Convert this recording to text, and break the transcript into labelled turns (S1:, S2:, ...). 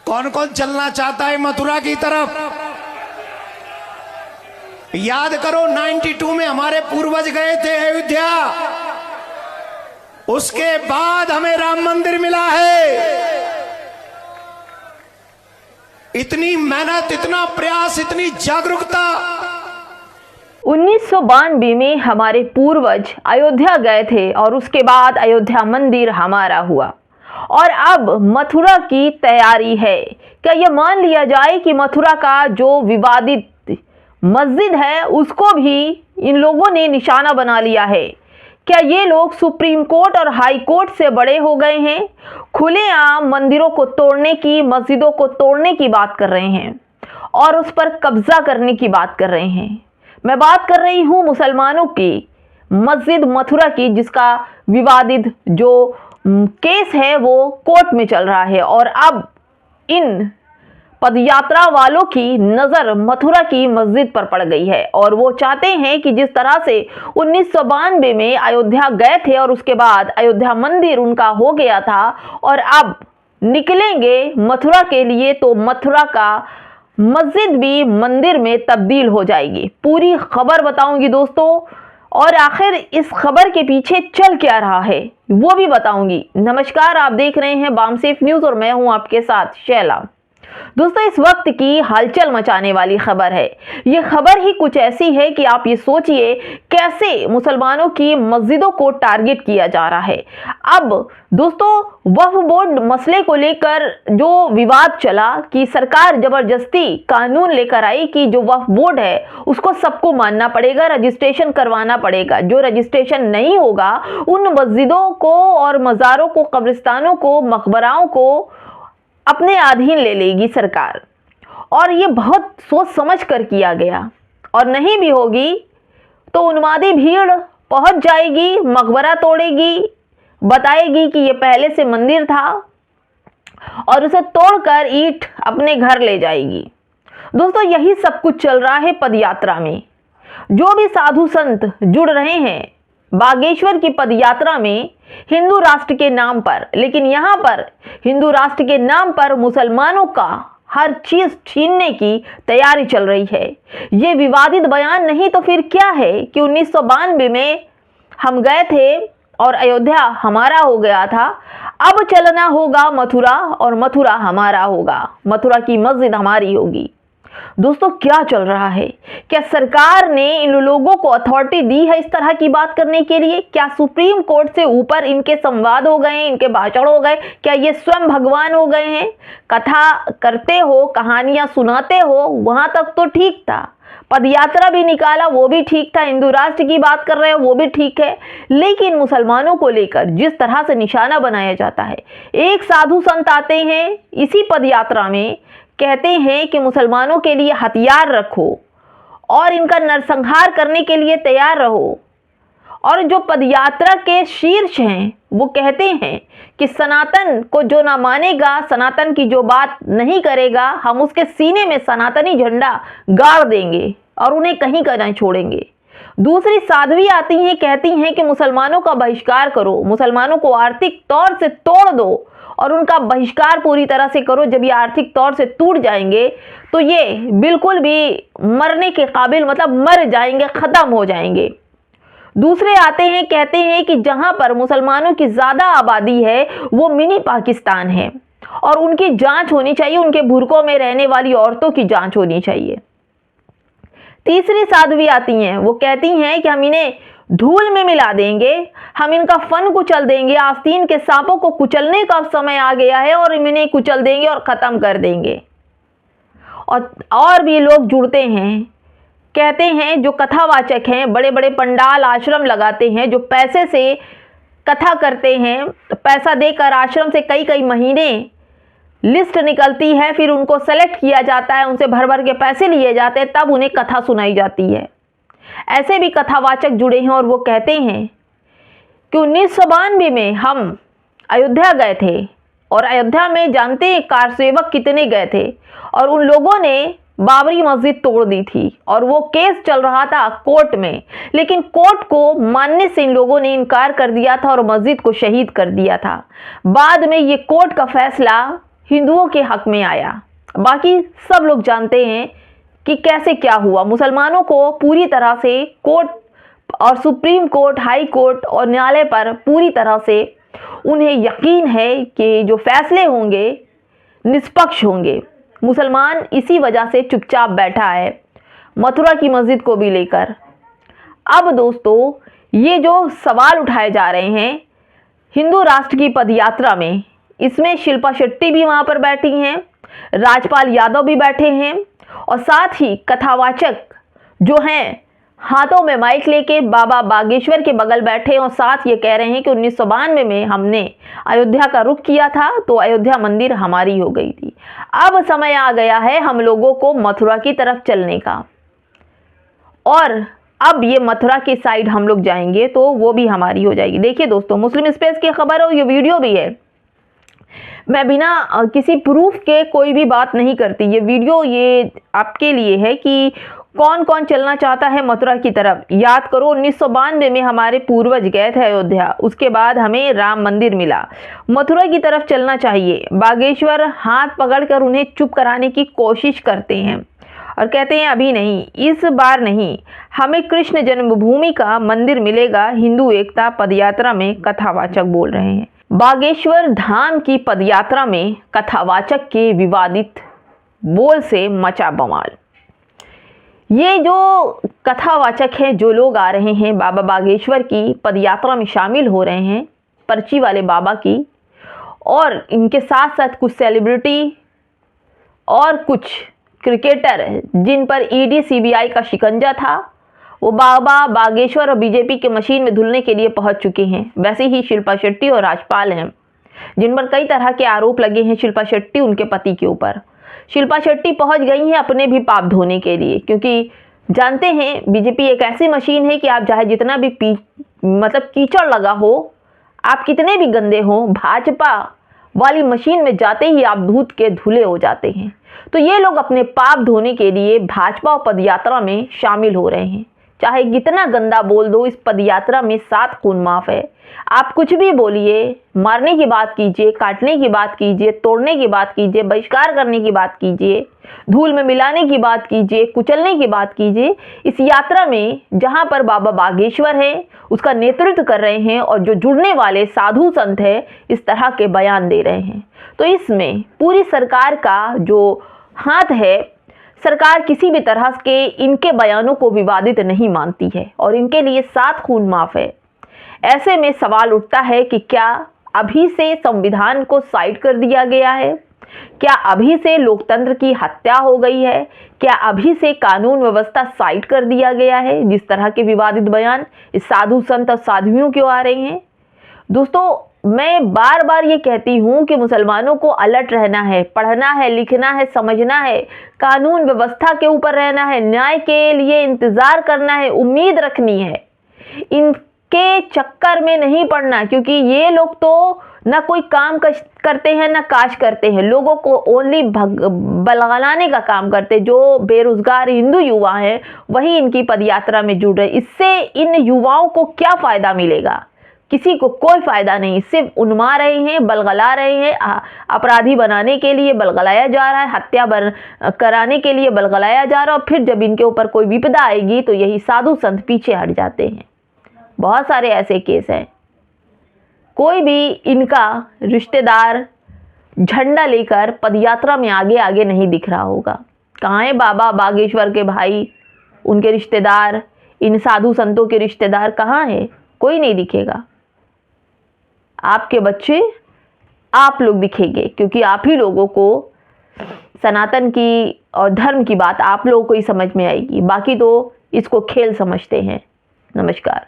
S1: कौन कौन चलना चाहता है मथुरा की तरफ? याद करो 92 में हमारे पूर्वज गए थे अयोध्या, उसके बाद हमें राम मंदिर मिला है। इतनी मेहनत, इतना प्रयास, इतनी जागरूकता।
S2: 1992 में हमारे पूर्वज अयोध्या गए थे और उसके बाद अयोध्या मंदिर हमारा हुआ और अब मथुरा की तैयारी है। क्या यह मान लिया जाए कि मथुरा का जो विवादित मस्जिद है उसको भी इन लोगों ने निशाना बना लिया है? क्या ये लोग सुप्रीम कोर्ट और हाई कोर्ट से बड़े हो गए हैं? खुलेआम मंदिरों को तोड़ने की, मस्जिदों को तोड़ने की बात कर रहे हैं और उस पर कब्जा करने की बात कर रहे हैं। मैं बात कर रही हूँ मुसलमानों की मस्जिद मथुरा की, जिसका विवादित जो केस है वो कोर्ट में चल रहा है और अब इन पदयात्रा वालों की नज़र मथुरा की मस्जिद पर पड़ गई है और वो चाहते हैं कि जिस तरह से 1992 में अयोध्या गए थे और उसके बाद अयोध्या मंदिर उनका हो गया था और अब निकलेंगे मथुरा के लिए तो मथुरा का मस्जिद भी मंदिर में तब्दील हो जाएगी। पूरी खबर बताऊंगी दोस्तों और आखिर इस खबर के पीछे चल क्या रहा है वो भी बताऊंगी। नमस्कार, आप देख रहे हैं बामसेफ न्यूज़ और मैं हूं आपके साथ शैला। दोस्तों, इस वक्त की हलचल मचाने वाली खबर है। ये खबर ही कुछ ऐसी है कि आप ये सोचिए कैसे मुसलमानों की मस्जिदों को टारगेट किया जा रहा है। अब दोस्तों, वक्फ बोर्ड मसले को लेकर जो विवाद चला कि सरकार जबरदस्ती कानून लेकर आई कि जो वक्फ बोर्ड है उसको सबको मानना पड़ेगा, रजिस्ट्रेशन करवाना पड़ेगा। जो रजिस्ट्रेशन नहीं होगा उन मस्जिदों को और मज़ारों को, कब्रिस्तानों को, मकबराओं को अपने अधीन ले लेगी सरकार। और ये बहुत सोच समझ कर किया गया और नहीं भी होगी तो उन्मादी भीड़ पहुंच जाएगी, मकबरा तोड़ेगी, बताएगी कि ये पहले से मंदिर था और उसे तोड़कर ईंट अपने घर ले जाएगी। दोस्तों, यही सब कुछ चल रहा है पदयात्रा में। जो भी साधु संत जुड़ रहे हैं बागेश्वर की पदयात्रा में हिंदू राष्ट्र के नाम पर, लेकिन यहाँ पर हिंदू राष्ट्र के नाम पर मुसलमानों का हर चीज छीनने की तैयारी चल रही है। ये विवादित बयान नहीं तो फिर क्या है कि 1992 में हम गए थे और अयोध्या हमारा हो गया था, अब चलना होगा मथुरा और मथुरा हमारा होगा, मथुरा की मस्जिद हमारी होगी। दोस्तों, क्या चल रहा है? क्या सरकार ने इन लोगों को अथॉरिटी दी है इस तरह की बात करने के लिए? क्या सुप्रीम कोर्ट से ऊपर इनके संवाद हो गए, इनके भाषण हो गए? क्या ये स्वयं भगवान हो गए हैं? कथा करते हो, कहानियां सुनाते हो, वहां तक तो ठीक था, पदयात्रा भी निकाला वो भी ठीक था, हिंदू राष्ट्र की बात कर रहे हो वो भी ठीक है, लेकिन मुसलमानों को लेकर जिस तरह से निशाना बनाया जाता है। एक साधु संत आते हैं इसी पदयात्रा में, कहते हैं कि मुसलमानों के लिए हथियार रखो और इनका नरसंहार करने के लिए तैयार रहो। और जो पदयात्रा के शीर्ष हैं वो कहते हैं कि सनातन को जो ना मानेगा, सनातन की जो बात नहीं करेगा, हम उसके सीने में सनातनी झंडा गाड़ देंगे और उन्हें कहीं का नहीं छोड़ेंगे। दूसरी साध्वी आती हैं, कहती हैं कि मुसलमानों का बहिष्कार करो, मुसलमानों को आर्थिक तौर से तोड़ दो और उनका बहिष्कार पूरी तरह से करो। जब ये आर्थिक तौर से टूट जाएंगे तो ये बिल्कुल भी मरने के काबिल, मतलब मर जाएंगे, ख़त्म हो जाएंगे। दूसरे आते हैं, कहते हैं कि जहां पर मुसलमानों की ज़्यादा आबादी है वो मिनी पाकिस्तान है और उनकी जांच होनी चाहिए, उनके बुर्कों में रहने वाली औरतों की जांच होनी चाहिए। तीसरी साध्वी आती हैं, वो कहती हैं कि हम इन्हें धूल में मिला देंगे, हम इनका फन कुचल देंगे, आस्तीन के सांपों को कुचलने का समय आ गया है और इन्हें कुचल देंगे और ख़त्म कर देंगे। और भी लोग जुड़ते हैं, कहते हैं जो कथावाचक हैं, बड़े बड़े पंडाल आश्रम लगाते हैं, जो पैसे से कथा करते हैं, पैसा देकर आश्रम से कई कई महीने लिस्ट निकलती है, फिर उनको सेलेक्ट किया जाता है, उनसे भर भर के पैसे लिए जाते हैं, तब उन्हें कथा सुनाई जाती है। ऐसे भी कथावाचक जुड़े हैं और वो कहते हैं कि 1992 में हम अयोध्या गए थे और अयोध्या में जानते हैं कार सेवक कितने गए थे और उन लोगों ने बाबरी मस्जिद तोड़ दी थी और वो केस चल रहा था कोर्ट में, लेकिन कोर्ट को मानने से इन लोगों ने इनकार कर दिया था और मस्जिद को शहीद कर दिया था। बाद में ये कोर्ट का फैसला हिंदुओं के हक में आया। बाकी सब लोग जानते हैं कि कैसे क्या हुआ। मुसलमानों को पूरी तरह से कोर्ट और सुप्रीम कोर्ट, हाई कोर्ट और न्यायालय पर पूरी तरह से उन्हें यकीन है कि जो फैसले होंगे निष्पक्ष होंगे। मुसलमान इसी वजह से चुपचाप बैठा है, मथुरा की मस्जिद को भी लेकर। अब दोस्तों, ये जो सवाल उठाए जा रहे हैं हिंदू राष्ट्र की पदयात्रा में, इसमें शिल्पा शेट्टी भी वहां पर बैठी हैं, राजपाल यादव भी बैठे हैं और साथ ही कथावाचक जो हैं हाथों में माइक लेके बाबा बागेश्वर के बगल बैठे और साथ ये कह रहे हैं कि 1992 में हमने अयोध्या का रुख किया था तो अयोध्या मंदिर हमारी हो गई थी। अब समय आ गया है हम लोगों को मथुरा की तरफ चलने का, और अब ये मथुरा की साइड हम लोग जाएंगे तो वो भी हमारी हो जाएगी। देखिए दोस्तों, मुस्लिम स्पेस की खबर हो, ये वीडियो भी है। मैं बिना किसी प्रूफ के कोई भी बात नहीं करती। ये वीडियो ये आपके लिए है कि कौन कौन चलना चाहता है मथुरा की तरफ। याद करो 1992 में हमारे पूर्वज गए थे अयोध्या, उसके बाद हमें राम मंदिर मिला। मथुरा की तरफ चलना चाहिए। बागेश्वर हाथ पकड़कर उन्हें चुप कराने की कोशिश करते हैं और कहते हैं अभी नहीं, इस बार नहीं, हमें कृष्ण जन्मभूमि का मंदिर मिलेगा। हिंदू एकता पदयात्रा में कथावाचक बोल रहे हैं। बागेश्वर धाम की पदयात्रा में कथावाचक के विवादित बोल से मचा बवाल। ये जो कथावाचक हैं, जो लोग आ रहे हैं बाबा बागेश्वर की पदयात्रा में शामिल हो रहे हैं, पर्ची वाले बाबा की, और इनके साथ साथ कुछ सेलिब्रिटी और कुछ क्रिकेटर जिन पर ईडी सीबीआई का शिकंजा था, वो बाबा बागेश्वर और बीजेपी के मशीन में धुलने के लिए पहुंच चुके हैं। वैसे ही शिल्पा शेट्टी और राजपाल हैं जिन पर कई तरह के आरोप लगे हैं शिल्पा शेट्टी उनके पति के ऊपर। शिल्पा शेट्टी पहुंच गई हैं अपने भी पाप धोने के लिए, क्योंकि जानते हैं बीजेपी एक ऐसी मशीन है कि आप चाहे जितना भी कीचड़ लगा हो, आप कितने भी गंदे हो, भाजपा वाली मशीन में जाते ही आप धूत के धुले हो जाते हैं। तो ये लोग अपने पाप धोने के लिए भाजपा और पदयात्रा में शामिल हो रहे हैं। चाहे कितना गंदा बोल दो, इस पदयात्रा में 7 खून माफ है। आप कुछ भी बोलिए, मारने की बात कीजिए, काटने की बात कीजिए, तोड़ने की बात कीजिए, बहिष्कार करने की बात कीजिए, धूल में मिलाने की बात कीजिए, कुचलने की बात कीजिए। इस यात्रा में जहां पर बाबा बागेश्वर है, उसका नेतृत्व कर रहे हैं और जो जुड़ने वाले साधु संत है इस तरह के बयान दे रहे हैं, तो इसमें पूरी सरकार का जो हाथ है, सरकार किसी भी तरह के इनके बयानों को विवादित नहीं मानती है और इनके लिए 7 खून माफ है। ऐसे में सवाल उठता है कि क्या अभी से संविधान को साइड कर दिया गया है? क्या अभी से लोकतंत्र की हत्या हो गई है? क्या अभी से कानून व्यवस्था साइड कर दिया गया है? जिस तरह के विवादित बयान इस साधु संत और साध्वियों क्यों आ रहे हैं? दोस्तों, मैं बार बार ये कहती हूँ कि मुसलमानों को अलर्ट रहना है, पढ़ना है, लिखना है, समझना है, कानून व्यवस्था के ऊपर रहना है, न्याय के लिए इंतजार करना है, उम्मीद रखनी है। इनके चक्कर में नहीं पड़ना, क्योंकि ये लोग तो ना कोई काम करते हैं ना काज करते हैं, लोगों को ओनली बलगलाने का काम करते। जो बेरोजगार हिंदू युवा हैं वही इनकी पदयात्रा में जुड़ रहे। इससे इन युवाओं को क्या फायदा मिलेगा? किसी को कोई फायदा नहीं। सिर्फ उन्मा रहे हैं, बलगला रहे हैं, अपराधी बनाने के लिए बलगलाया जा रहा है, हत्या कराने के लिए बलगलाया जा रहा है, और फिर जब इनके ऊपर कोई विपदा आएगी तो यही साधु संत पीछे हट जाते हैं। बहुत सारे ऐसे केस हैं। कोई भी इनका रिश्तेदार झंडा लेकर पदयात्रा में आगे आगे नहीं दिख रहा होगा। कहाँ है बाबा बागेश्वर के भाई, उनके रिश्तेदार, इन साधु संतों के रिश्तेदार कहाँ हैं? कोई नहीं दिखेगा। आपके बच्चे, आप लोग दिखेंगे, क्योंकि आप ही लोगों को सनातन की और धर्म की बात आप लोगों को ही समझ में आएगी। बाकी तो इसको खेल समझते हैं। नमस्कार।